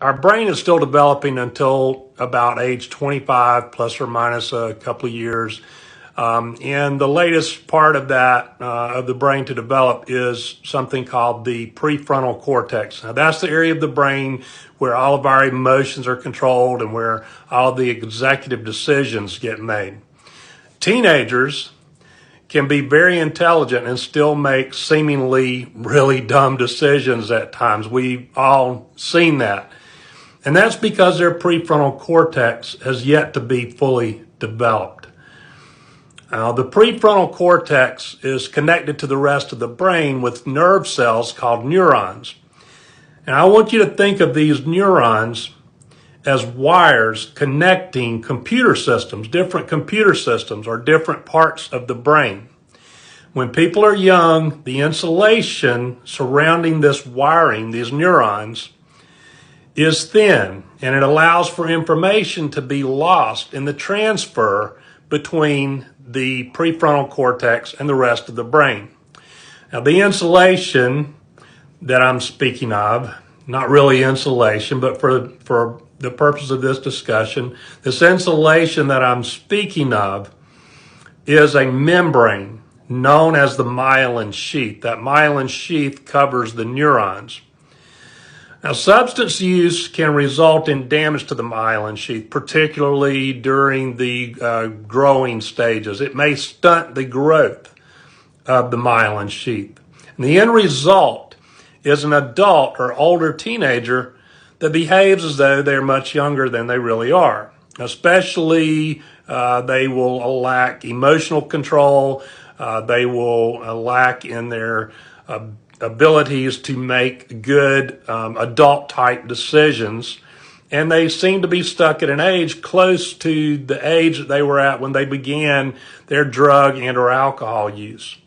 Our brain is still developing until about age 25, plus or minus a couple of years. And the latest part of that, of the brain to develop, is something called the prefrontal cortex. Now, that's the area of the brain where all of our emotions are controlled and where all the executive decisions get made. Teenagers can be very intelligent and still make seemingly really dumb decisions at times. We've all seen that. And that's because their prefrontal cortex has yet to be fully developed. The prefrontal cortex is connected to the rest of the brain with nerve cells called neurons. And I want you to think of these neurons as wires connecting computer systems, different computer systems or different parts of the brain. When people are young, the insulation surrounding this wiring, these neurons, is thin, and it allows for information to be lost in the transfer between the prefrontal cortex and the rest of the brain. Now, the insulation that I'm speaking of, not really insulation, but for the purpose of this discussion, this insulation that I'm speaking of is a membrane known as the myelin sheath. That myelin sheath covers the neurons. Now, substance use can result in damage to the myelin sheath, particularly during the growing stages. It may stunt the growth of the myelin sheath. And the end result is an adult or older teenager that behaves as though they're much younger than they really are. Especially, they will lack emotional control. They will lack in their abilities to make good adult-type decisions, and they seem to be stuck at an age close to the age that they were at when they began their drug and or alcohol use.